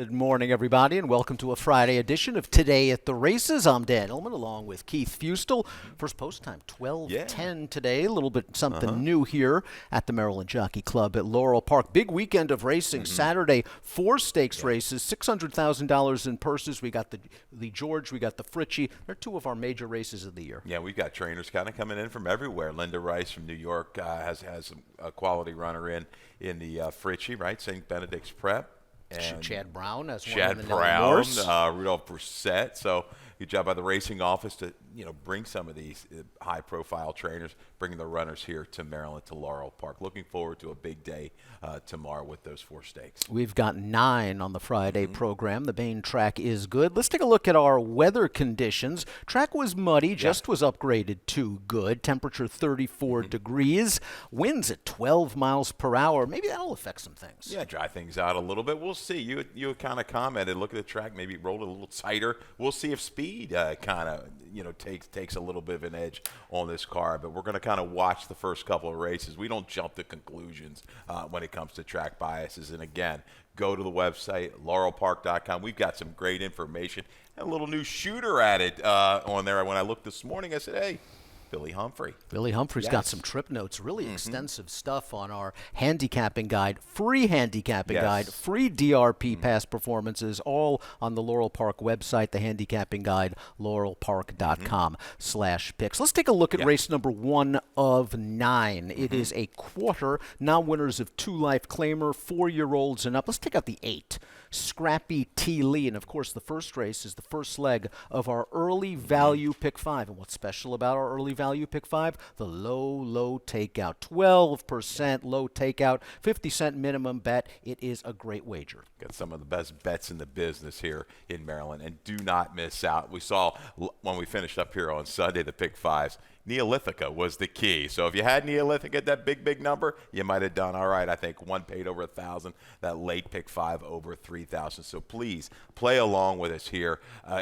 Good morning, everybody, and welcome to a Friday edition of Today at the Races. I'm Dan Illman, along with Keith Fustel. First post time, 12:10 today. A little bit something new here at the Maryland Jockey Club at Laurel Park. Big weekend of racing. Saturday, 4 stakes races, $600,000 in purses. We got the George, we got the Fritchie. They're two of our major races of the year. Yeah, we've got trainers kind of coming in from everywhere. Linda Rice from New York has a quality runner in the Fritchie, right? St. Benedict's Prep. And Chad Brown as one Chad in the Brown, Rudolph Brissett. So good job by the racing office to bring some of these high-profile trainers, bringing the runners here to Maryland, to Laurel Park. Looking forward to a big day tomorrow with those 4 stakes. We've got 9 on the Friday program. The main track is good. Let's take a look at our weather conditions. Track was muddy, just was upgraded to good. Temperature 34 degrees. Winds at 12 miles per hour. Maybe that'll affect some things. Yeah, dry things out a little bit. We'll see. You kind of commented, look at the track, maybe roll it a little tighter. We'll see if speed kind of takes a little bit of an edge on this car, but we're going to kind of watch the first couple of races. We don't jump to conclusions when it comes to track biases. And again, go to the website, laurelpark.com. We've got some great information. And a little new shooter added on there. When I looked this morning, I said, hey, Billy Humphrey. Billy Humphrey's got some trip notes, really extensive stuff on our handicapping guide, free handicapping guide, free DRP past performances, all on the Laurel Park website, the handicapping guide, laurelpark.com/picks. Let's take a look at race number 1 of 9. It is a quarter, now winners of 2 life claimer, 4-year-olds and up. Let's take out the 8. Scrappy T. Lee. And, of course, the first race is the first leg of our early value pick 5. And what's special about our early value pick 5? The low takeout. 12% low takeout, 50-cent minimum bet. It is a great wager. Got some of the best bets in the business here in Maryland. And do not miss out. We saw when we finished up here on Sunday the pick 5s. Neolithica was the key. So if you had Neolithica at that big number, you might have done all right. I think one paid over 1,000. That late pick 5 over 3,000. So please play along with us here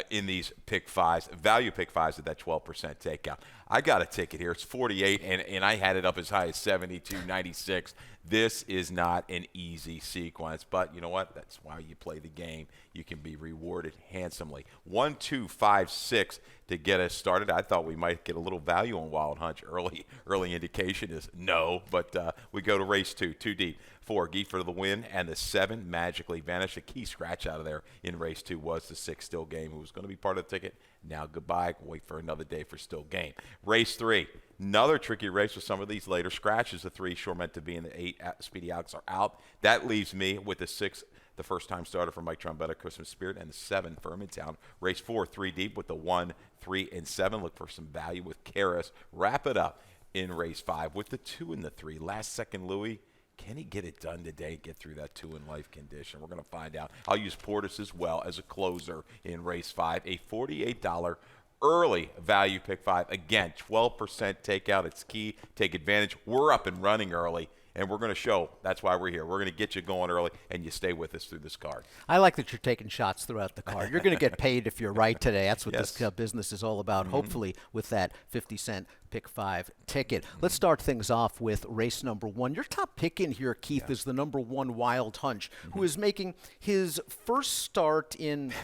in these pick 5s, value pick 5s at that 12% takeout. I got a ticket here. It's 48, and I had it up as high as 72, 96. This is not an easy sequence, but you know what? That's why you play the game. You can be rewarded handsomely. 1, 2, 5, 6 to get us started. I thought we might get a little value on Wild Hunch. Early indication is no, but we go to race 2, 2 deep. 4, Geet for the win, and the 7 magically vanished. A key scratch out of there in race 2 was the 6 Still Game, who was going to be part of the ticket. Now goodbye. Wait for another day for Still Game. Race 3, another tricky race with some of these later scratches. The 3 sure meant to be, and the 8 Speedy Alex are out. That leaves me with the 6, the first-time starter for Mike Trombetta, Christmas Spirit, and the 7 for Town. Race 4, 3 deep with the 1, 3, and 7. Look for some value with Karis. Wrap it up in race 5 with the 2 and the 3. Last second, Louis. Can he get it done today, get through that 2-in-life condition? We're going to find out. I'll use Portis as well as a closer in race 5. A $48 early value pick 5. Again, 12% takeout. It's key. Take advantage. We're up and running early, and we're going to show. That's why we're here. We're going to get you going early, and you stay with us through this card. I like that you're taking shots throughout the card. You're going to get paid if you're right today. That's what this business is all about, hopefully, with that 50-cent pick 5 ticket. Let's start things off with race number 1. Your top pick in here, Keith, is the number 1 Wild Hunch, who is making his first start in –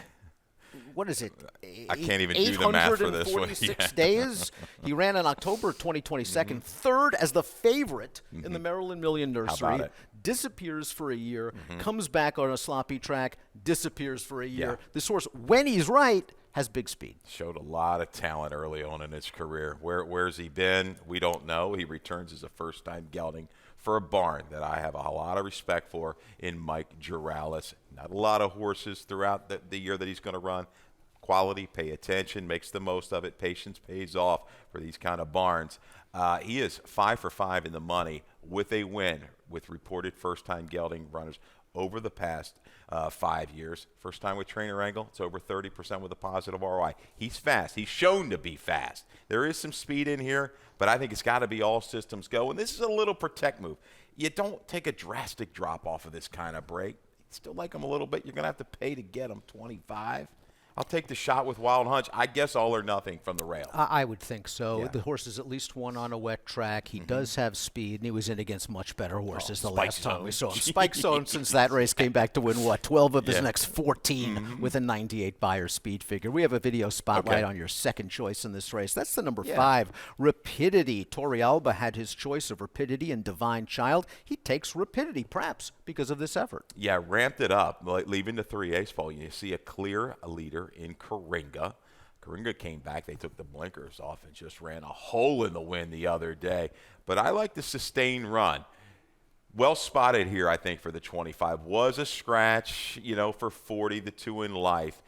what is it? I can't even do the math for this one. 846 days. He ran in October 2022, third as the favorite in the Maryland Million Nursery. How about it? Disappears for a year, comes back on a sloppy track, disappears for a year. This horse, when he's right, has big speed. Showed a lot of talent early on in his career. Where's he been? We don't know. He returns as a first-time gelding for a barn that I have a lot of respect for in Mike Juralis. Not a lot of horses throughout the year that he's going to run. Quality, pay attention, makes the most of it. Patience pays off for these kind of barns. He is 5 for 5 in the money with a win with reported first-time gelding runners over the past 5 years. First time with trainer angle, it's over 30% with a positive ROI. He's fast. He's shown to be fast. There is some speed in here, but I think it's got to be all systems go. And this is a little protect move. You don't take a drastic drop off of this kind of break. Still like him a little bit. You're going to have to pay to get him 25. I'll take the shot with Wild Hunch. I guess all or nothing from the rail. I would think so. Yeah. The horse is at least won on a wet track. He does have speed, and he was in against much better horses the Spike last time we Zone. saw him. Spike Zone, since that race, came back to win, 12 of his next 14 with a 98 Beyer speed figure. We have a video spotlight on your second choice in this race. That's the number 5, Rapidity. Torrealba had his choice of Rapidity and Divine Child. He takes Rapidity, perhaps because of this effort. Yeah, ramped it up, leaving the 3-ace pole. You see a clear leader in Coringa. Coringa came back. They took the blinkers off and just ran a hole in the wind the other day. But I like the sustained run. Well spotted here, I think, for the 25. Was a scratch, for 40, the 2 in life.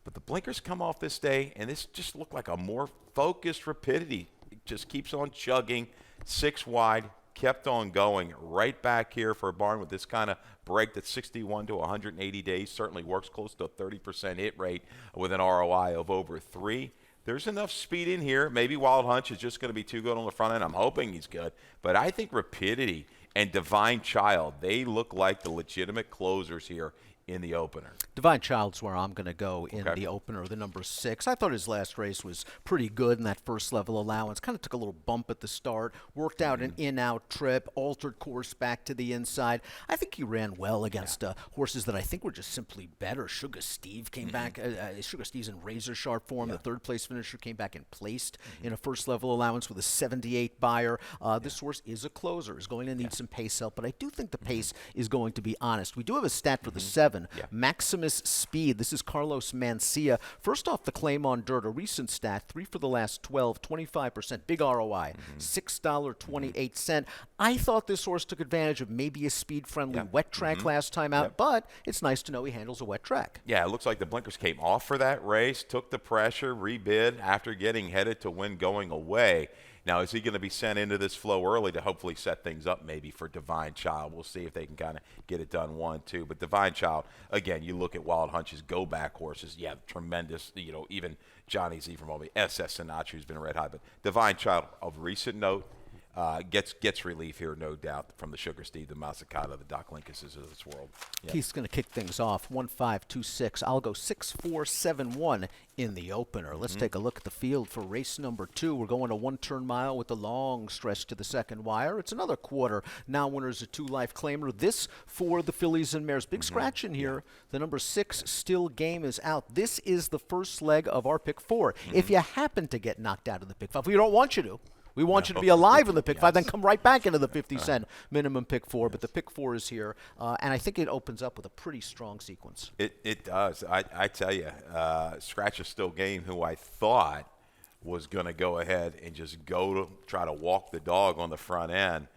But the blinkers come off this day, and this just looked like a more focused Rapidity. It just keeps on chugging, 6 wide, kept on going right back here for a barn with this kind of break that's 61 to 180 days. Certainly works close to a 30% hit rate with an ROI of over 3. There's enough speed in here. Maybe Wild Hunch is just going to be too good on the front end. I'm hoping he's good. But I think Rapidity and Divine Child, they look like the legitimate closers here in the opener. Divine Child's where I'm going to go in the opener, the number 6. I thought his last race was pretty good in that first level allowance. Kind of took a little bump at the start, worked out an in-out trip, altered course back to the inside. I think he ran well against horses that I think were just simply better. Sugar Steve came back. Sugar Steve's in razor sharp form. The third-place finisher came back and placed in a first-level allowance with a 78 Beyer. This horse is a closer. Is going to need some pace help, but I do think the pace is going to be honest. We do have a stat for the 7. Maximus Speed. This is Carlos Mancia. First off, the claim on dirt, a recent stat, 3 for the last 12, 25%, big ROI, $6.28. I thought this horse took advantage of maybe a speed-friendly wet track last time out, but it's nice to know he handles a wet track. Yeah, it looks like the blinkers came off for that race, took the pressure, rebid after getting headed to win going away. Now, is he going to be sent into this flow early to hopefully set things up maybe for Divine Child? We'll see if they can kind of get it done 1-2. But Divine Child, again, you look at Wild Hunch's go-back horses. Yeah, tremendous, even Johnny Z from Albany, SS Sinatra, who's been red hot. But Divine Child, of recent note, gets relief here, no doubt, from the Sugar Steve, the Mazzicata, the Doc Linkuses of this world. Yep. Keith's going to kick things off, 1-5-2-6. I'll go 6-4-7-1 in the opener. Let's take a look at the field for race number 2. We're going a 1-turn mile with a long stretch to the second wire. It's another quarter. Now winners a 2-life claimer. This for the fillies and mares. Big scratch in here. The number 6 Still Game is out. This is the first leg of our pick 4. If you happen to get knocked out of the pick 5, we don't want you to. We want you to be alive in the pick 5, then come right back into the 50-cent minimum pick 4. But the pick 4 is here, and I think it opens up with a pretty strong sequence. It does. I tell you, Scratch is Still Game, who I thought was going to go ahead and just go to try to walk the dog on the front end.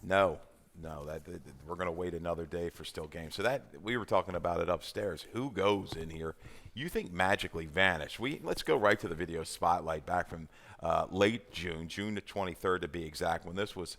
No, we're going to wait another day for Still Game. So that we were talking about it upstairs. Who goes in here? You think magically vanish? Let's go right to the video spotlight back from late June the 23rd to be exact, when this was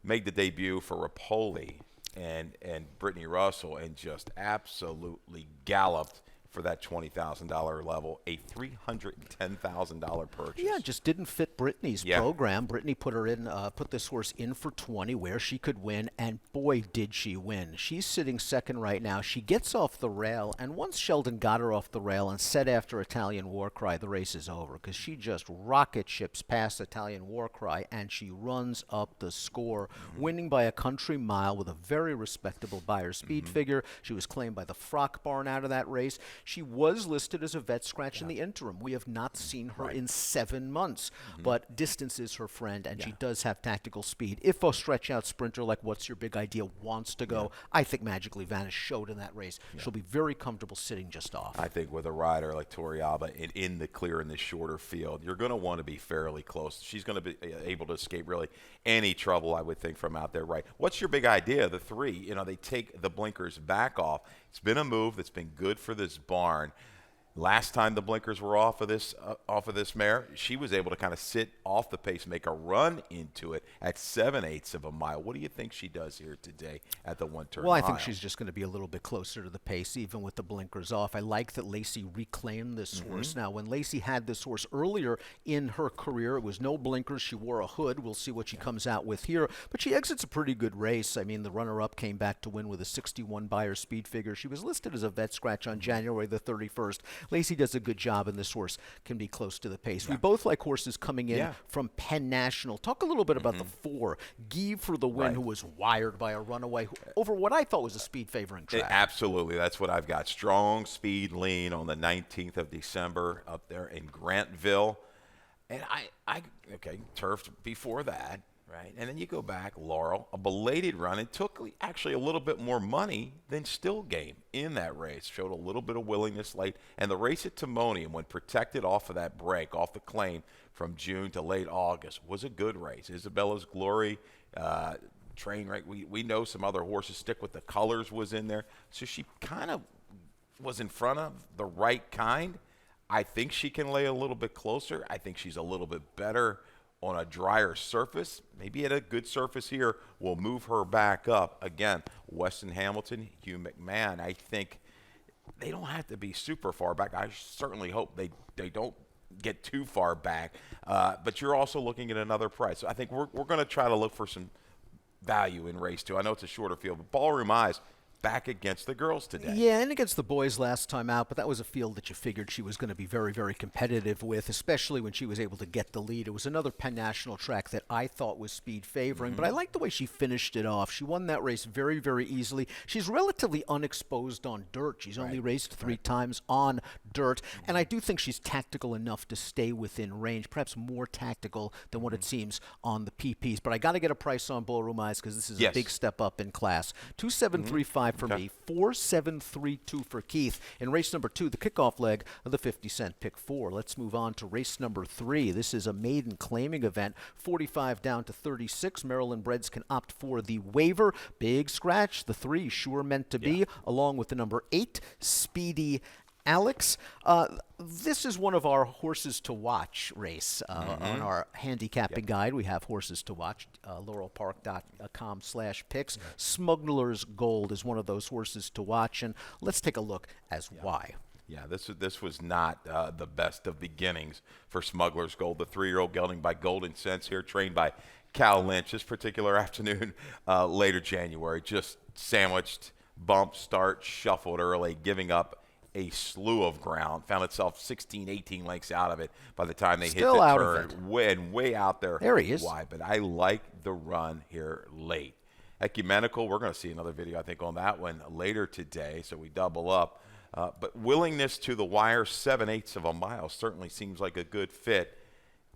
made the debut for Rapoli and Brittany Russell, and just absolutely galloped for that $20,000 level, a $310,000 purchase. Yeah, just didn't fit Brittany's program. Brittany put her in, put this horse in for 20, where she could win, and boy, did she win. She's sitting second right now. She gets off the rail, and once Sheldon got her off the rail and said after Italian War Cry, the race is over, because she just rocket ships past Italian War Cry, and she runs up the score, winning by a country mile with a very respectable Beyer speed figure. She was claimed by the Frock Barn out of that race. She was listed as a vet scratch in the interim. We have not seen her in 7 months, but distance is her friend, and she does have tactical speed. If a stretch-out sprinter like What's Your Big Idea wants to go, I think Magically Vanish showed in that race. She'll be very comfortable sitting just off. I think with a rider like Torrealba in the clear in the shorter field, you're going to want to be fairly close. She's going to be able to escape really any trouble, I would think, from out there. Right. What's Your Big Idea? The 3, they take the blinkers back off. It's been a move that's been good for this barn. Last time the blinkers were off of this mare, she was able to kind of sit off the pace, make a run into it at 7/8 of a mile. What do you think she does here today at the 1-turn mile? Well, I mile? think she's just going to be a little bit closer to the pace, even with the blinkers off. I like that Lacey reclaimed this horse. Now, when Lacey had this horse earlier in her career, it was no blinkers. She wore a hood. We'll see what she comes out with here. But she exits a pretty good race. I mean, the runner-up came back to win with a 61 Beyer speed figure. She was listed as a vet scratch on January the 31st. Lacey does a good job, and this horse can be close to the pace. We both like horses coming in from Penn National. Talk a little bit about the 4, Give for the Win, who was wired by a runaway over what I thought was a speed favoring track. Absolutely. That's what I've got. Strong speed lean on the 19th of December up there in Grantville. And okay, turfed before that, right? And then you go back, Laurel, a belated run, and took actually a little bit more money than Still Game in that race. Showed a little bit of willingness late. And the race at Timonium, when protected off of that break, off the claim from June to late August, was a good race. Isabella's Glory, train, right? We know some other horses. Stick with the Colors was in there. So she kind of was in front of the right kind. I think she can lay a little bit closer. I think she's a little bit better on a drier surface. Maybe at a good surface here will move her back up. Again, Weston Hamilton, Hugh McMahon, I think they don't have to be super far back. I certainly hope they don't get too far back. But you're also looking at another price. So I think we're going to try to look for some value in race 2. I know it's a shorter field, but Ballroom Eyes back against the girls today. Yeah, and against the boys last time out, but that was a field that you figured she was going to be very, very competitive with, especially when she was able to get the lead. It was another Penn National track that I thought was speed favoring, but I like the way she finished it off. She won that race very, very easily. She's relatively unexposed on dirt. She's only raced 3 times on dirt, and I do think she's tactical enough to stay within range, perhaps more tactical than what it seems on the PPs. But I got to get a price on Ballroom Eyes because this is a big step up in class. 2735 for me, 4732 for Keith. In race number 2, the kickoff leg of the 50-cent pick 4. Let's move on to race number 3. This is a maiden claiming event, 45 down to 36. Maryland breds can opt for the waiver. Big scratch, the 3, Sure Meant to Be, along with the number 8, Speedy Alex. This is one of our horses to watch race. On our handicapping guide, we have horses to watch, laurelpark.com/picks. Smuggler's Gold is one of those horses to watch, and let's take a look as why. Yeah, this was not the best of beginnings for Smuggler's Gold. The 3-year-old gelding by Golden Sense here, trained by Cal Lynch this particular afternoon, later January, just sandwiched, bumped, start, shuffled early, giving up a slew of ground, found itself 16, 18 lengths out of it by the time they hit the turn. Way out there. There he is. Wide, but I like the run here late. Ecumenical, we're going to see another video, I think, on that one later today, so we double up. But willingness to the wire, 7/8 of a mile, certainly seems like a good fit.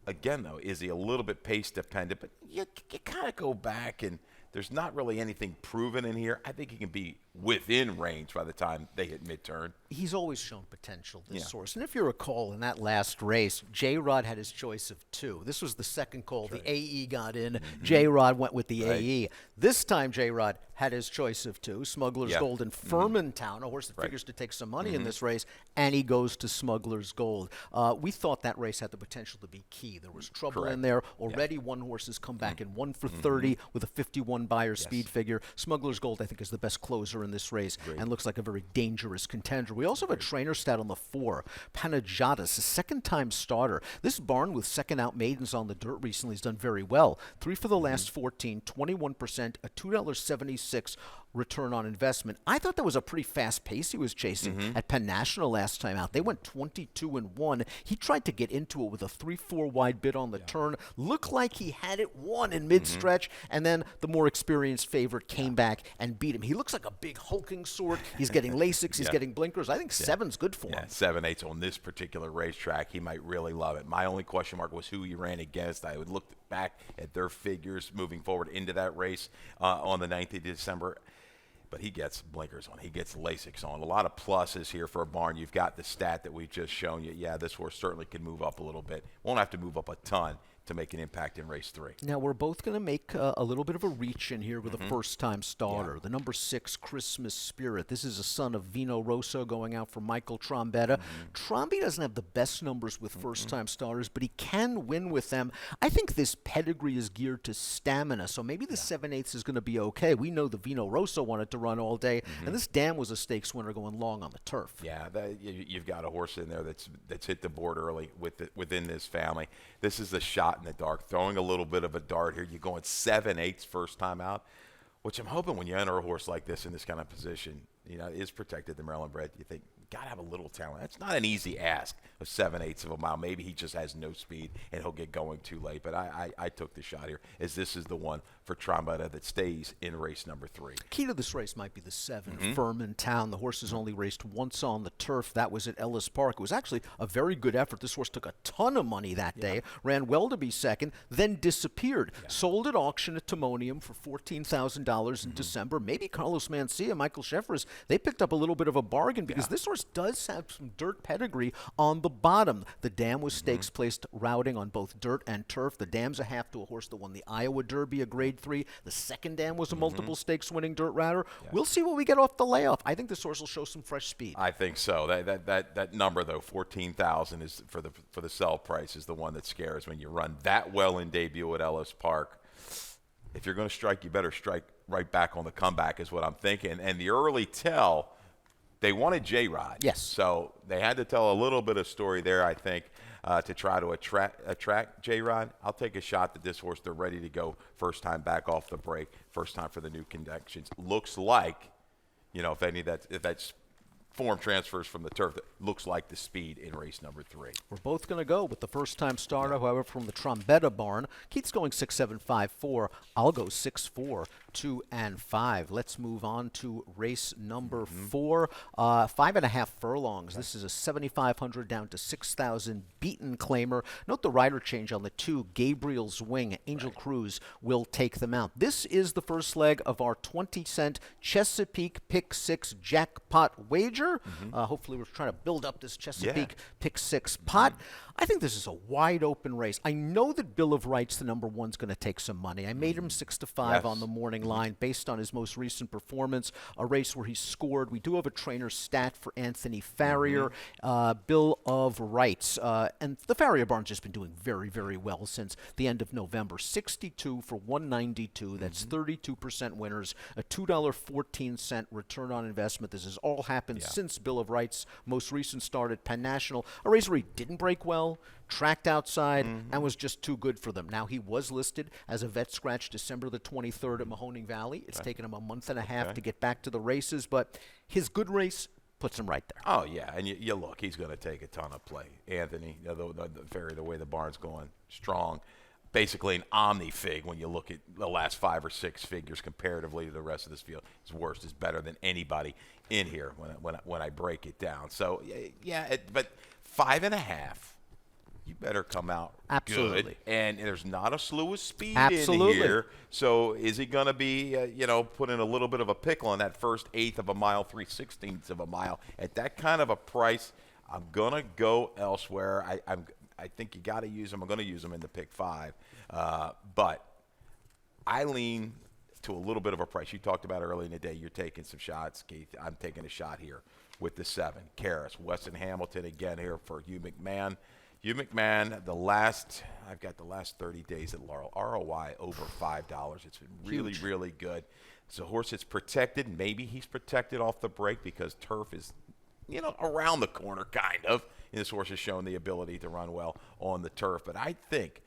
Again, though, is he a little bit pace dependent? But you kind of go back, and there's not really anything proven in here. I think he can be within range by the time they hit mid-turn. He's always shown potential, this horse. And if you recall, in that last race, J-Rod had his choice of 2. This was the second call. The AE got in. J-Rod went with the AE. This time, J-Rod had his choice of 2. Smuggler's Gold in Furmantown, a horse that figures to take some money in this race, and he goes to Smuggler's Gold. We thought that race had the potential to be key. There was trouble in there. Already one horse has come back in 1 for 30 with a 51 buyer speed figure. Smuggler's Gold, I think, is the best closer in this race and looks like a very dangerous contender. We also have a trainer stat on the 4, Panagiatis, a second-time starter. This barn with second-out maidens on the dirt recently has done very well. 3 for the last 14, 21%, a $2.76 return on investment. I thought that was a pretty fast pace he was chasing at Penn National last time out. They went 22-1. He tried to get into it with a 3-4 wide bid on the turn. Looked like he had it won in mid-stretch, and then the more experienced favorite came back and beat him. He looks like a big hulking sort. He's getting Lasix. He's getting blinkers. I think 7's good for him. 7/8 on this particular racetrack. He might really love it. My only question mark was who he ran against. I would look back at their figures moving forward into that race on the 9th of December. But he gets blinkers on. He gets Lasix on. A lot of pluses here for a barn. You've got the stat that we've just shown you. Yeah, this horse certainly can move up a little bit. Won't have to move up a ton to make an impact in race 3. Now, we're both going to make a little bit of a reach in here with a first-time starter. The number 6, Christmas Spirit. This is a son of Vino Rosso going out for Michael Trombetta. Trombi doesn't have the best numbers with first-time starters, but he can win with them. I think this pedigree is geared to stamina, so maybe the 7/8 is going to be okay. We know the Vino Rosso wanted to run all day, and this Dam was a stakes winner going long on the turf. Yeah, you've got a horse in there that's hit the board early within this family. This is the shot in the dark, throwing a little bit of a dart here. You're going 7/8 first time out, which I'm hoping when you enter a horse like this in this kind of position, is protected. The Maryland bred, you think got to have a little talent. That's not an easy ask of 7/8 of a mile. Maybe he just has no speed and he'll get going too late. But I took the shot here, as this is the one for Trombetta that stays in race number 3. Key to this race might be the 7, Furman Town. The horse has only raced once on the turf. That was at Ellis Park. It was actually a very good effort. This horse took a ton of money that day, ran well to be second, then disappeared. Sold at auction at Timonium for $14,000 in December. Maybe Carlos Mencia, Michael Sheffers, they picked up a little bit of a bargain because this horse does have some dirt pedigree on the bottom. The Dam was stakes placed routing on both dirt and turf. The Dam's a half to a horse that won the Iowa Derby, a grade 3. The second Dam was a multiple stakes winning dirt router. We'll see what we get off the layoff. I think this horse will show some fresh speed. I think so. That number though, 14,000 is for the sell price, is the one that scares when you run that well in debut at Ellis Park. If you're going to strike, you better strike right back on the comeback, is what I'm thinking. And the early tell, they wanted J-Rod. Yes. So they had to tell a little bit of story there, I think, to try to attract J-Rod. I'll take a shot that this horse, they're ready to go first time back off the break, first time for the new connections. Looks like, if that's form transfers from the turf, that looks like the speed in race number 3. We're both going to go with the first-time starter, however, from the Trombetta barn. Keith's going 6-7, 5-4. I'll go 6-4, 2 and 5. Let's move on to race number 4. 5.5 furlongs. This is a 7,500 down to 6,000 beaten claimer. Note the rider change on the 2. Gabriel's Wing. Angel Cruz will take them out. This is the first leg of our 20-cent Chesapeake Pick 6 jackpot wager. Hopefully we're trying to build up this Chesapeake Pick 6 pot. I think this is a wide open race. I know that Bill of Rights, the number 1, is going to take some money. I made him 6-5 on the morning line based on his most recent performance, a race where he scored. We do have a trainer stat for Anthony Farrier, Bill of Rights. And the Farrier barn's just been doing very, very well since the end of November. 62 for 192. That's 32% winners, a $2.14 return on investment. This has all happened since Bill of Rights' most recent start at Penn National, a race where he didn't break well, tracked outside, and was just too good for them. Now, he was listed as a vet scratch December the 23rd at Mahoning Valley. It's taken him a month and a half to get back to the races, but his good race puts him right there. Oh, yeah, and you look, he's going to take a ton of play. Anthony, the way the barn's going, strong. Basically an omni-fig when you look at the last 5 or 6 figures comparatively to the rest of this field. His worst is better than anybody in here when I break it down. So, but 5.5, you better come out good. And there's not a slew of speed in here. So is he going to be, put in a little bit of a pickle on that first 1/8 of a mile, 3/16 of a mile? At that kind of a price, I'm going to go elsewhere. I think you got to use them. I'm going to use them in the pick 5. But I lean to a little bit of a price. You talked about early in the day. You're taking some shots, Keith. I'm taking a shot here with the 7. Karras, Weston Hamilton again here for Hugh McMahon. Hugh McMahon, I've got the last 30 days at Laurel. ROI over $5. It's been really, really good. It's a horse that's protected. Maybe he's protected off the break because turf is, around the corner, kind of. And this horse has shown the ability to run well on the turf. But I think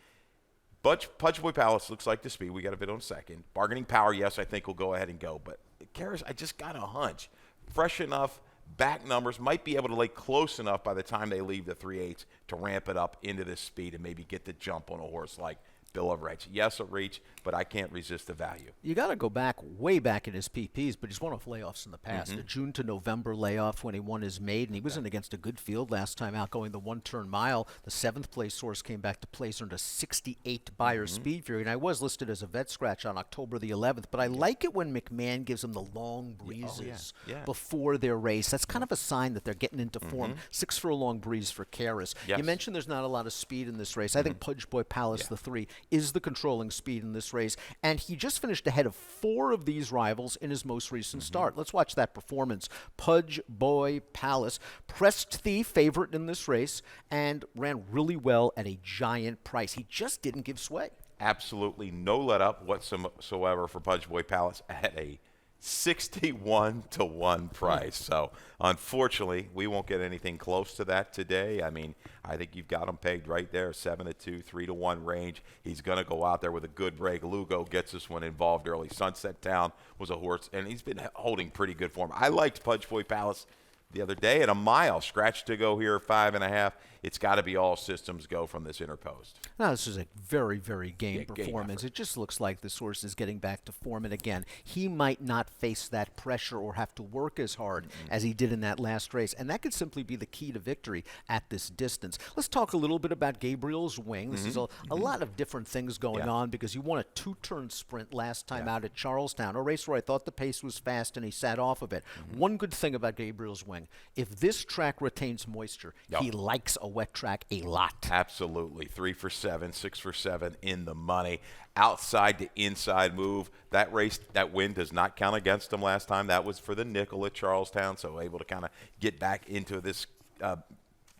Pudge Boy Palace looks like the speed. We got a bit on second. Bargaining power, yes, I think we'll go ahead and go. But Karras, I just got a hunch. Fresh enough, back numbers, might be able to lay close enough by the time they leave the 3/8 to ramp it up into this speed and maybe get the jump on a horse like Bill of Rights. Yes, a reach, but I can't resist the value. You got to go back, way back in his PPs, but he's won off layoffs in the past. The June to November layoff when he won his maiden. He was in against a good field last time out going the 1-turn mile. The 7th place horse came back to place, earned a 68 Beyer speed fury, and I was listed as a vet scratch on October the 11th, but I like it when McMahon gives them the long breezes before their race. That's kind of a sign that they're getting into form. 6 furlong breeze for Karras. You mentioned there's not a lot of speed in this race. I think Pudge Boy Palace, the 3, is the controlling speed in this race, and he just finished ahead of 4 of these rivals in his most recent start. Let's watch that performance. Pudge Boy Palace, pressed the favorite in this race and ran really well at a giant price. He just didn't give sway. Absolutely no let up whatsoever for Pudge Boy Palace at a 61-1 price. So, unfortunately, we won't get anything close to that today. I mean, I think you've got him pegged right there, 7-2, 3-1 range. He's going to go out there with a good break. Lugo gets this one involved early. Sunset Town was a horse, and he's been holding pretty good form. I liked Pudge Boy Palace the other day at a mile. Scratch to go here, 5.5. It's got to be all systems go from this inner post. Now, this is a very, very game Yeah, game performance. effort. It just looks like this horse is getting back to form. And again, he might not face that pressure or have to work as hard as he did in that last race. And that could simply be the key to victory at this distance. Let's talk a little bit about Gabriel's Wing. This is a lot of different things going on because you won a 2-turn sprint last time out at Charlestown, a race where I thought the pace was fast and he sat off of it. One good thing about Gabriel's Wing, if this track retains moisture, he likes a wet track a lot. Absolutely. 3 for 7, 6 for 7 in the money. Outside to inside move. That race, that win does not count against him last time. That was for the nickel at Charlestown, so able to kind of get back into this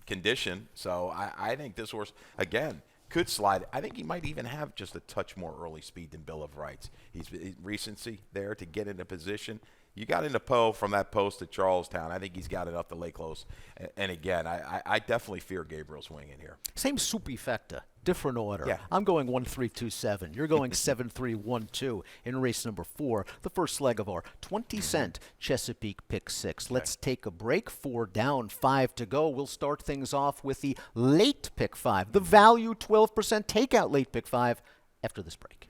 condition. So I think this horse, again, could slide. I think he might even have just a touch more early speed than Bill of Rights. He's recency there to get into position. You got into Poe from that post at Charlestown. I think he's got enough to lay close. And again, I definitely fear Gabriel's Wing in here. Same superfecta, different order. Yeah. I'm going 1-3-2-7. You're going 7-3-1-2 in race number 4, the first leg of our 20-cent Chesapeake Pick 6. Let's take a break. 4 down, 5 to go. We'll start things off with the late Pick 5, the value 12% takeout late Pick 5 after this break.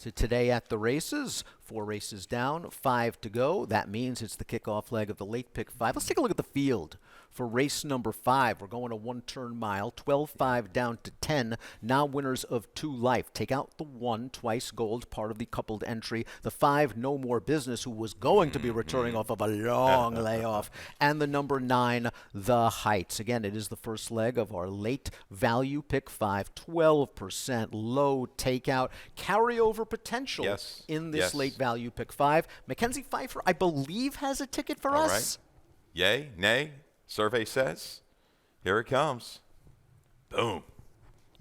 So today at the races, 4 races down, 5 to go. That means it's the kickoff leg of the late Pick 5. Let's take a look at the field for race number 5. We're going a 1-turn mile, 12-5 down to 10. Now winners of 2 life. Take out the 1, twice gold, part of the coupled entry. The 5, no more business, who was going to be returning off of a long layoff. And the number 9, the Heights. Again, it is the first leg of our late value Pick 5, 12% low takeout. Carryover potential in this late value Pick 5. Mackenzie Pfeiffer, I believe, has a ticket for us. Right. Yay, nay, survey says. Here it comes. Boom.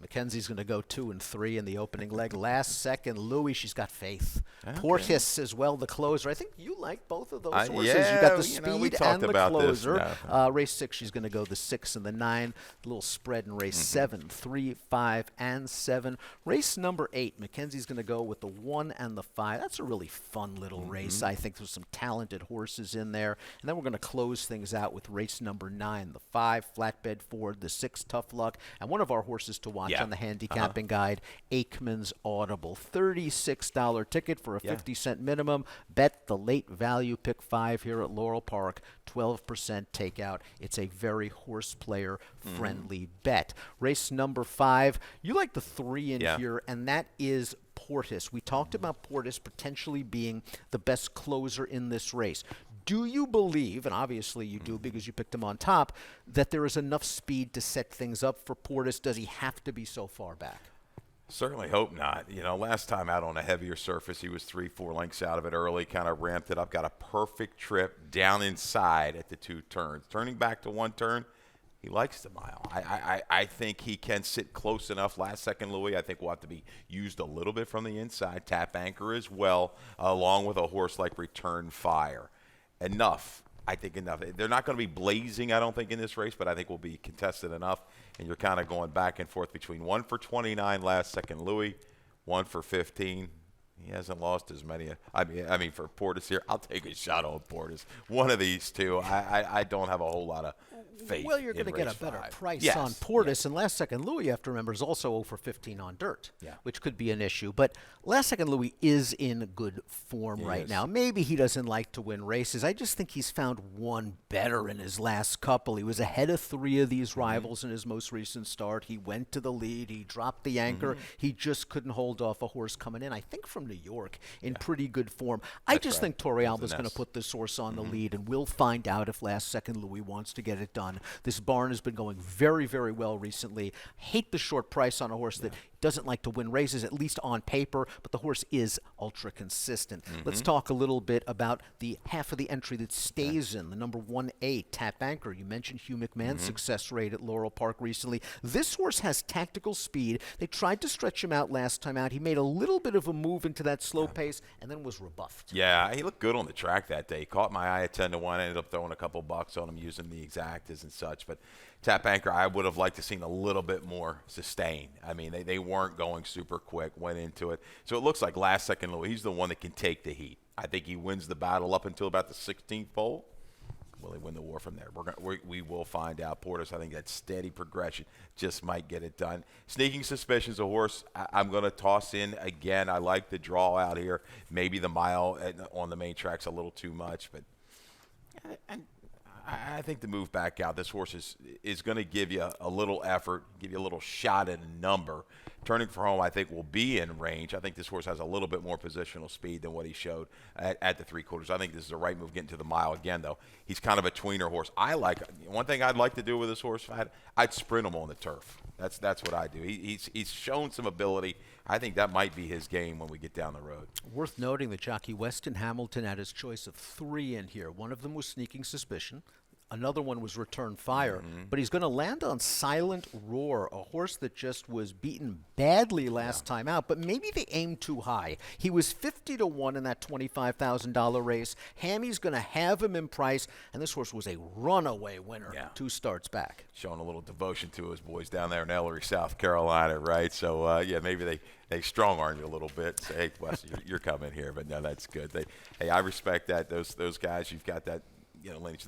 Mackenzie's going to go 2 and 3 in the opening leg. Last second, Louis, she's got faith. Okay. Portis as well, the closer. I think you like both of those horses. Yeah, you got the speed and the closer. No. Race 6, she's going to go the 6 and the 9. A little spread in race 7, 3, 5, and 7. Race number 8, Mackenzie's going to go with the 1 and the 5. That's a really fun little race. I think there's some talented horses in there. And then we're going to close things out with race number 9, the 5, Flatbed Ford, the 6, Tough Luck, and one of our horses to watch on the handicapping guide, Aikman's Audible. $36 ticket for a 50-cent minimum. Bet the late value Pick 5 here at Laurel Park, 12% takeout. It's a very horse player friendly bet. Race number 5, you like the 3 in here, and that is Portis. We talked about Portis potentially being the best closer in this race. Do you believe, and obviously you do because you picked him on top, that there is enough speed to set things up for Portis? Does he have to be so far back? Certainly hope not. You know, last time out on a heavier surface, he was 3-4 lengths out of it early, kind of ramped it up, got a perfect trip down inside at the 2 turns. Turning back to 1 turn, he likes the mile. I think he can sit close enough. Last second, Louis, I think will have to be used a little bit from the inside. Tap anchor as well, along with a horse like Return Fire. Enough. I think enough. They're not going to be blazing, I don't think, in this race, but I think will be contested enough. And you're kind of going back and forth between 1 for 29 last second, Louis, 1 for 15. He hasn't lost as many. I mean, for Portis here, I'll take a shot on Portis. One of these two. I don't have a whole lot of faith. Well, you're going to get a better price on Portis. And last second, Louis, you have to remember, is also 0 for 15 on dirt, which could be an issue. But last second, Louis is in good form right now. Maybe he doesn't like to win races. I just think he's found one better in his last couple. He was ahead of 3 of these rivals in his most recent start. He went to the lead. He dropped the anchor. He just couldn't hold off a horse coming in, I think, from New York in pretty good form. I just think Torrealba's going to put this horse on the lead, and we'll find out if last second Louis wants to get it done. This barn has been going very, very well recently. Hate the short price on a horse that doesn't like to win races, at least on paper, but the horse is ultra consistent. Let's talk a little bit about the half of the entry that stays in, the number 1A, Tap Anchor. You mentioned Hugh McMahon's success rate at Laurel Park recently. This horse has tactical speed. They tried to stretch him out last time out. He made a little bit of a move into that slow pace and then was rebuffed. Yeah, he looked good on the track that day. He caught my eye at 10-1. Ended up throwing a couple bucks on him using the exactas and such. But Tap Anchor, I would have liked to seen a little bit more sustain. I mean, they weren't going super quick, went into it. So it looks like last second, he's the one that can take the heat. I think he wins the battle up until about the 16th pole. Will he win the war from there? We will find out. Portis, I think that steady progression just might get it done. Sneaking Suspicion's a horse I'm going to toss in again. I like the draw out here. Maybe the mile on the main track's a little too much, but I think the move back out, this horse is going to give you a little effort, give you a little shot at a number. Turning for home, I think, will be in range. I think this horse has a little bit more positional speed than what he showed at the 3/4. I think this is the right move getting to the mile again, though. He's kind of a tweener horse. One thing I'd like to do with this horse, I'd sprint him on the turf. That's what I do. He's shown some ability. I think that might be his game when we get down the road. Worth noting that jockey Weston Hamilton had his choice of 3 in here. One of them was Sneaking Suspicion. Another one was Return Fire, but he's going to land on Silent Roar, a horse that just was beaten badly last time out, but maybe they aimed too high. He was 50-1 in that $25,000 race. Hammy's going to have him in price, and this horse was a runaway winner 2 starts back. Showing a little devotion to his boys down there in Ellery, South Carolina, right? So, maybe they strong-arm you a little bit. Say, hey, Wes, you're coming here, but no, that's good. I respect that. Those guys, you've got that, lineage.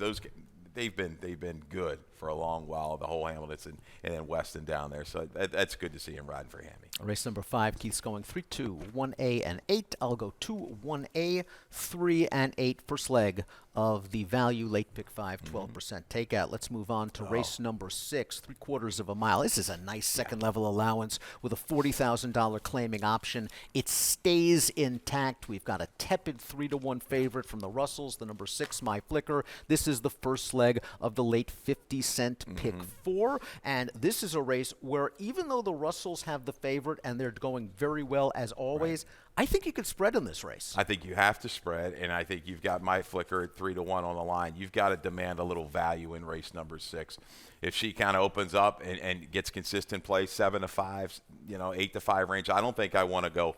They've been good for a long while, the whole Hamilton and then Weston down there. So that's good to see him riding for Hammy. Race number 5, Keith's going 3, 2, 1A, and 8. I'll go 2, 1A, 3, and 8. First leg of the value late pick 5, 12% takeout. Let's move on to race number 6, 3/4 of a mile. This is a nice second level allowance with a $40,000 claiming option. It stays intact. We've got a tepid 3-1 favorite from the Russells, the number 6, My Flicker. This is the first leg of the late 50-cent pick 4, and this is a race where even though the Russells have the favorite and they're going very well as always, I think you could spread in this race. I think you have to spread, and I think you've got My Flicker at 3-1 on the line. You've got to demand a little value in race number 6. If she kind of opens up and gets consistent play, 7-5, 8-5 range, I don't think I want to go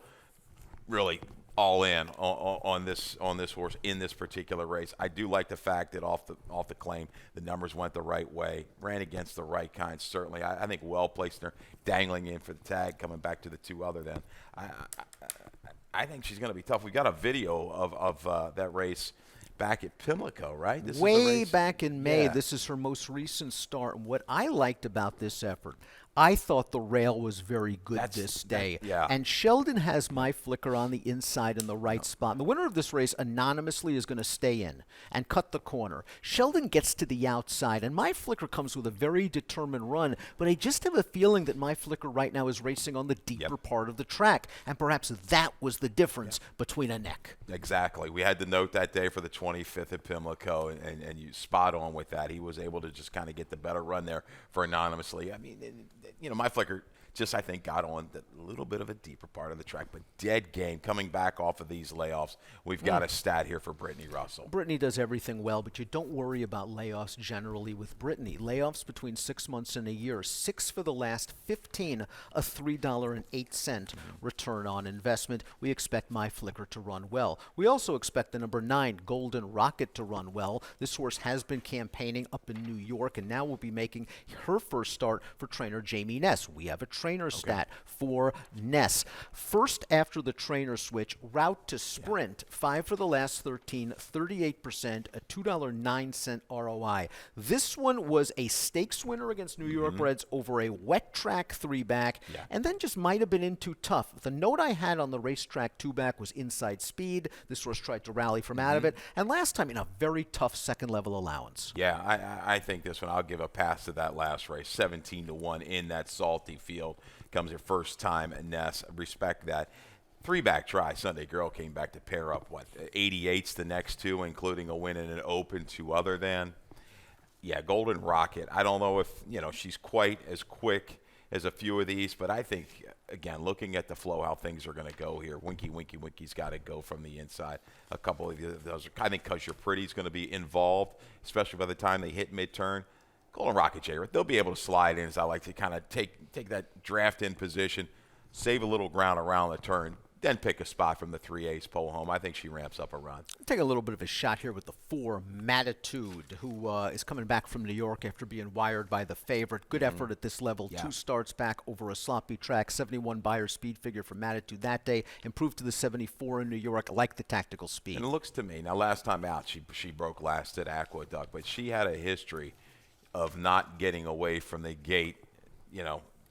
really all in on this horse in this particular race. I do like the fact that off the claim, the numbers went the right way, ran against the right kind. Certainly, I think well placed there, dangling in for the tag, coming back to the 2 other than. I think she's going to be tough. We got a video of that race back at Pimlico, right? This Way back in May. Yeah. This is her most recent start. And what I liked about this effort, I thought the rail was very good this day. And Sheldon has My Flicker on the inside in the right spot. And the winner of this race anonymously is going to stay in and cut the corner. Sheldon gets to the outside, and My Flicker comes with a very determined run. But I just have a feeling that My Flicker right now is racing on the deeper part of the track. And perhaps that was the difference between a neck. Exactly. We had the note that day for the 25th at Pimlico, and you spot on with that. He was able to just kind of get the better run there for anonymously. I mean, My Flicker just, I think, got on the little bit of a deeper part of the track, but dead game coming back off of these layoffs. We've got a stat here for Brittany Russell. Brittany does everything well, but you don't worry about layoffs generally with Brittany. Layoffs between 6 months and a year, 6 for the last 15, a $3.08 return on investment. We expect My Flicker to run well. We also expect the number 9, Golden Rocket, to run well. This horse has been campaigning up in New York, and now will be making her first start for trainer Jamie Ness. We have a trainer stat for Ness. First after the trainer switch, route to sprint, 5 for the last 13, 38%, a $2.09 ROI. This one was a stakes winner against New York Reds over a wet track 3-back, and then just might have been in too tough. The note I had on the racetrack 2-back was inside speed. This horse tried to rally from out of it, and last time in a very tough second level allowance. Yeah, I think this one, I'll give a pass to that last race, 17-1 in that salty field. Comes her first time at Ness. Respect that. 3-back try. Sunday Girl came back to pair up, 88s the next 2, including a win in an open 2 other than. Yeah, Golden Rocket. I don't know if, she's quite as quick as a few of these, but I think again, looking at the flow, how things are going to go here. Winky's got to go from the inside. A couple of those, I think, because you're pretty is going to be involved, especially by the time they hit mid-turn. Golden Rocket J, they'll be able to slide in, as I like to kind of take that draft in position, save a little ground around the turn, then pick a spot from the 3/8 pole home. I think she ramps up a run. Take a little bit of a shot here with the 4, Matitude, who is coming back from New York after being wired by the favorite. Good effort at this level. Yeah. 2 starts back over a sloppy track. 71 Beyer speed figure for Matitude that day. Improved to the 74 in New York. I like the tactical speed. And it looks to me, now last time out, she broke last at Aqueduct, but she had a history of not getting away from the gate,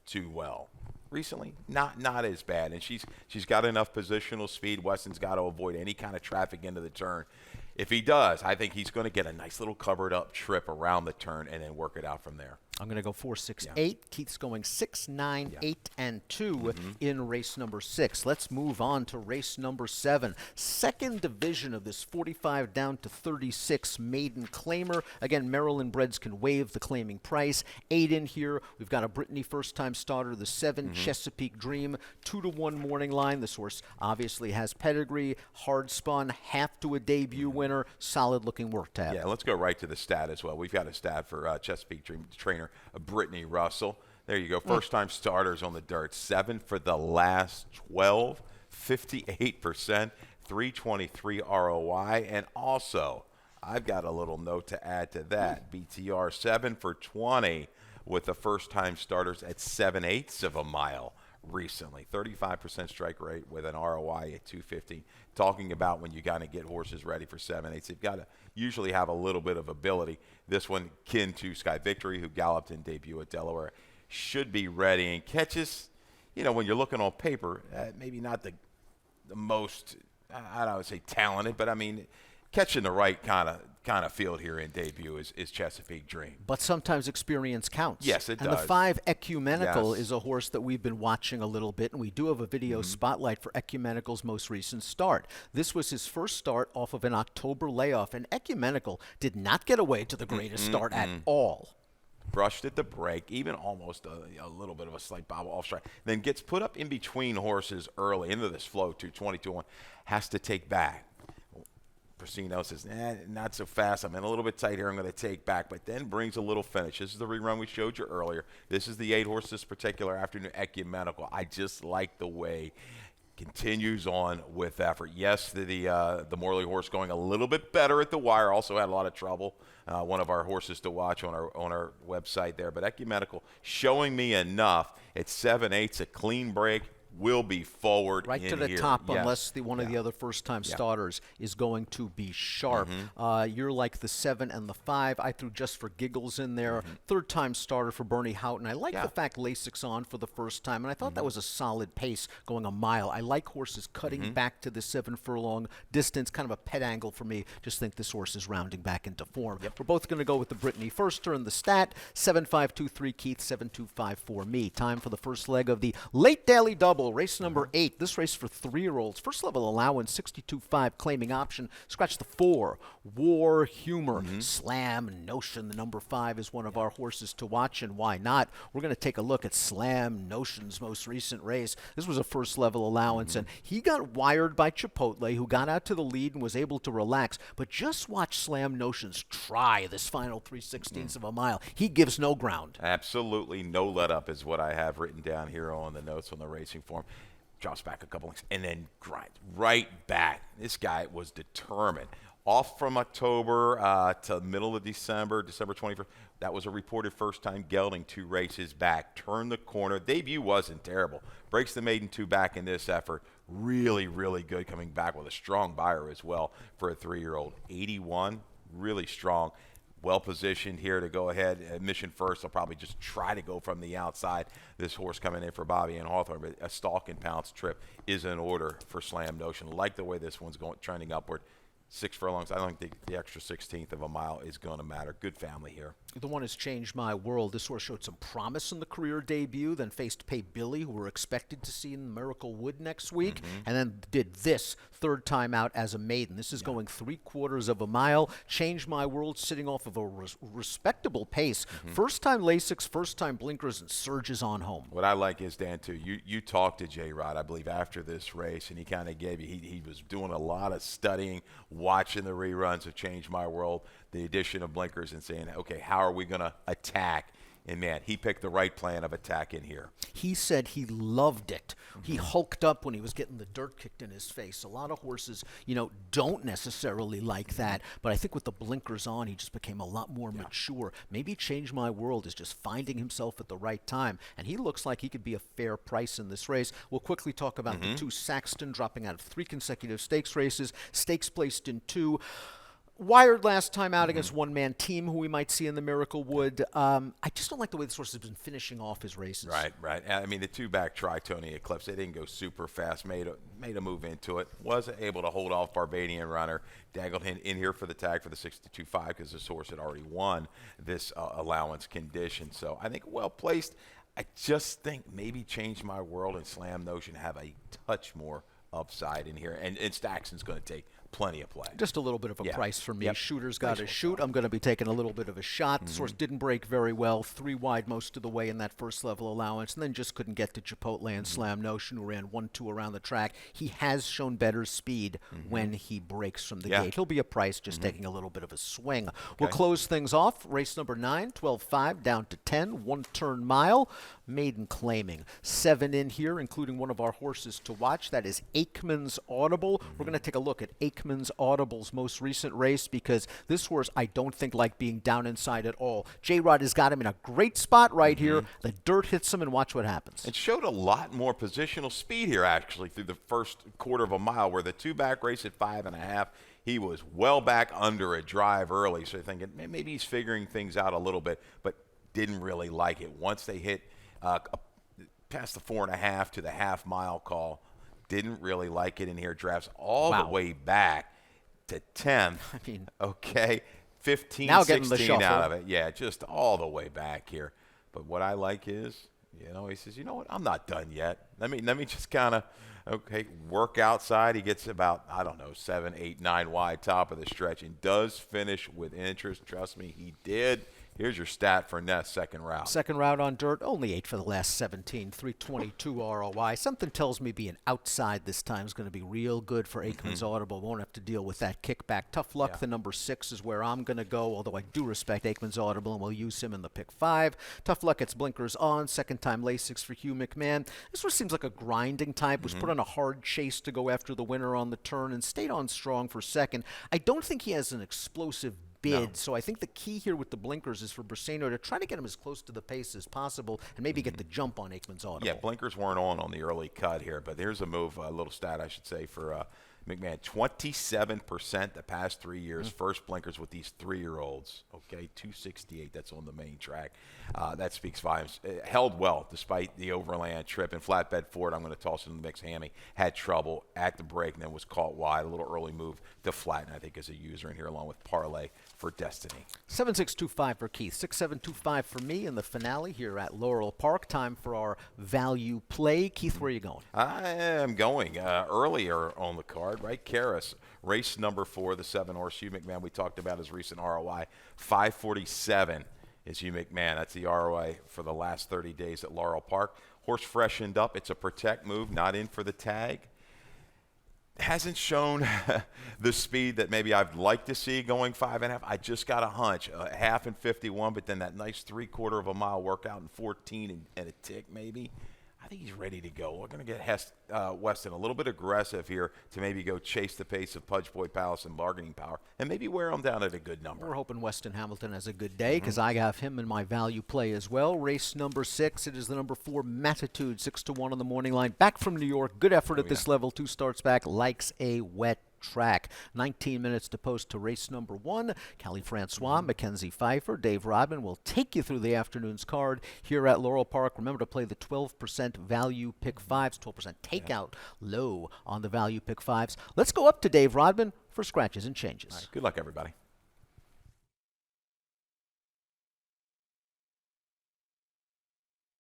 too well. Recently, not as bad, and she's got enough positional speed. Weston's got to avoid any kind of traffic into the turn. If he does, I think he's going to get a nice little covered up trip around the turn and then work it out from there. I'm going to go 4, 6, 8. Keith's going 6, 9, 8, and 2 in race number 6. Let's move on to race number 7. Second division of this 45 down to 36 maiden claimer. Again, Maryland breds can waive the claiming price. 8 in here. We've got a Brittany first-time starter, the 7 Chesapeake Dream, 2-1 morning line. This horse obviously has pedigree, hard spun, half to a debut winner, solid-looking work tab. Yeah, let's go right to the stat as well. We've got a stat for Chesapeake Dream trainer Brittany Russell. There you go. First-time starters on the dirt. 7 for the last 12, 58%, 323 ROI. And also, I've got a little note to add to that. BTR 7 for 20 with the first-time starters at 7/8 of a mile recently. 35% strike rate with an ROI at 250. Talking about when you got to get horses ready for 7/8, they've got to usually have a little bit of ability. This one, kin to Sky Victory, who galloped in debut at Delaware, should be ready and catches. When you're looking on paper, maybe not the most, I don't would say talented, but I mean, catching the right kind of field here in debut is Chesapeake Dream. But sometimes experience counts. Yes, it does. And the 5 Ecumenical is a horse that we've been watching a little bit, and we do have a video spotlight for Ecumenical's most recent start. This was his first start off of an October layoff, and Ecumenical did not get away to the greatest start at all. Brushed at the break, even almost a little bit of a slight bobble off strike. Then gets put up in between horses early into this flow to 22-1. Has to take back. Persino says, not so fast. I'm in a little bit tight here. I'm going to take back, but then brings a little finish. This is the rerun we showed you earlier. This is the 8 horse this particular afternoon, Ecumenical. I just like the way continues on with effort. Yes, the Morley horse going a little bit better at the wire. Also had a lot of trouble. One of our horses to watch on our website there. But Ecumenical showing me enough at 7/8, a clean break. Will be forward right in to the here. top, Yes. unless one of the other first-time starters is going to be sharp. You're like the 7 and the 5. I threw just for giggles in there. Third-time starter for Bernie Houghton. I like the fact Lasix on for the first time, and I thought that was a solid pace going a mile. I like horses cutting back to the 7 furlong distance, kind of a pet angle for me. Just think this horse is rounding back into form. We're both going to go with the Brittany Firster and the stat. 7-5-2-3 Keith, 7-2-5-4 me. Time for the first leg of the late daily double. Race number 8. This race for 3-year-olds. First level allowance, 62.5 claiming option. Scratch the 4. War Humor. Slam Notion. The number 5 is one of our horses to watch, and why not? We're going to take a look at Slam Notion's most recent race. This was a first level allowance, and he got wired by Chipotle, who got out to the lead and was able to relax. But just watch Slam Notion's try this final 3/16 of a mile. He gives no ground. Absolutely no let up is what I have written down here on the notes on the racing form. Drops back a couple links and then grinds right back. This guy was determined. Off from October to middle of December 21st. That was a reported first time gelding, 2 races back. Turned the corner. Debut wasn't terrible. Breaks the maiden 2 back in this effort. Really, really good coming back with a strong buyer as well for a 3-year-old. 81, really strong. Well positioned here to go ahead. Mission first. I'll probably just try to go from the outside. This horse coming in for Bobby and Hawthorne, but a stalk and pounce trip is in order for Slam Notion. Like the way this one's going, trending upward. 6 furlongs. I don't think the extra 16th of a mile is going to matter. Good family here. The one has changed my world. This horse showed some promise in the career debut, then faced Pay Billy, who we're expected to see in Miracle Wood next week, and then did this third time out as a maiden. This is going 3/4 of a mile. Changed my world, sitting off of a respectable pace. First time Lasix, first time blinkers, and surges on home. What I like is, Dan, too, you talked to J-Rod, I believe, after this race, and he kind of gave you, he was doing a lot of studying, watching the reruns of Change My World, the addition of blinkers, and saying, okay, how are we going to attack? And, man, he picked the right plan of attack in here. He said he loved it. He hulked up when he was getting the dirt kicked in his face. A lot of horses, don't necessarily like that. But I think with the blinkers on, he just became a lot more mature. Maybe Change My World is just finding himself at the right time. And he looks like he could be a fair price in this race. We'll quickly talk about the two Saxton dropping out of 3 consecutive stakes races. Stakes placed in 2. Wired last time out against one-man team, who we might see in the Miracle Wood. I just don't like the way this horse has been finishing off his races. Right. I mean, the 2-back Tri-Tony Eclipse, they didn't go super fast, made a move into it, wasn't able to hold off Barbadian Runner, dangled him in here for the tag for the 62.5 because this horse had already won this allowance condition. So I think well-placed. I just think maybe Change My World and Slam Notion have a touch more upside in here, and Staxton's going to take plenty of play. Just a little bit of a price for me. Yep. Shooter's got to shoot. I'm going to be taking a little bit of a shot. The horse didn't break very well. 3 wide most of the way in that first level allowance, and then just couldn't get to Chipotle and Slam Notion, who ran 1-2 around the track. He has shown better speed when he breaks from the gate. He'll be a price, just taking a little bit of a swing. We'll close things off. Race number 9, 12.5 down to 10, 1-turn mile. Maiden claiming 7 in here, including one of our horses to watch. That is Aikman's Audible. We're going to take a look at Aikman's Audible's most recent race, because this horse I don't think liked being down inside at all. J-Rod has got him in a great spot right here. The dirt hits him, and watch what happens. It showed a lot more positional speed here, actually, through the first 1/4 of a mile, where the 2-back race at 5.5, he was well back under a drive early. So you're thinking maybe he's figuring things out a little bit, but didn't really like it. Once they hit past the 4.5 to the half-mile call, didn't really like it in here. Drafts all the way back to 10th. I mean, okay, 15, now 16 out of it. Yeah, just all the way back here. But what I like is, he says, you know what, I'm not done yet. Let me just kind of, work outside. He gets about, 7, 8, 9 wide top of the stretch, and does finish with interest. Trust me, he did. Here's your stat for Ness, second route. Second route on dirt, only 8 for the last 17, 322 ROI. Something tells me being outside this time is going to be real good for Aikman's Audible. Won't have to deal with that kickback. Tough luck, the number 6 is where I'm going to go, although I do respect Aikman's Audible, and we'll use him in the pick 5. Tough luck gets blinkers on. Second time Lasix for Hugh McMahon. This one seems like a grinding type. Was put on a hard chase to go after the winner on the turn and stayed on strong for second. I don't think he has an explosive bid. So I think the key here with the blinkers is for Briseno to try to get him as close to the pace as possible and maybe get the jump on Aikman's Audible. Yeah, blinkers weren't on the early cut here, but here's a move, a little stat I should say for McMahon. 27% the past 3 years, first blinkers with these 3-year-olds. Okay, 268, that's on the main track. That speaks volumes. It held well despite the overland trip. And Flatbed Ford, I'm going to toss it in the mix. Hammy had trouble at the break and then was caught wide. A little early move to flatten, I think, as a user in here, along with Parlay for Destiny. 7625 for Keith, 6725 for me in the finale here at Laurel Park. Time for our value play. Keith, where are you going? I am going earlier on the card, right? Karis, race number 4, the 7-horse Hugh McMahon. We talked about his recent ROI, 547 is Hugh McMahon. That's the ROI for the last 30 days at Laurel Park. Horse freshened up. It's a protect move, not in for the tag. Hasn't shown the speed that maybe I'd like to see going 5.5. I just got a hunch, a half in 51, but then that nice 3/4 of a mile workout in 14 and a tick maybe. I think he's ready to go. We're going to get Weston a little bit aggressive here to maybe go chase the pace of Pudge Boy Palace and bargaining power and maybe wear him down at a good number. We're hoping Weston Hamilton has a good day because I have him in my value play as well. Race number 6, it is the number 4 Matitude, 6-1 on the morning line. Back from New York, good effort at this level, 2 starts back, likes a wet track. 19 minutes to post to race number 1. Callie Francois, Mackenzie Pfeiffer, Dave Rodman will take you through the afternoon's card here at Laurel Park. Remember to play the 12% value pick 5s, 12% takeout low on the value pick 5s. Let's go up to Dave Rodman for scratches and changes. All right, good luck, everybody.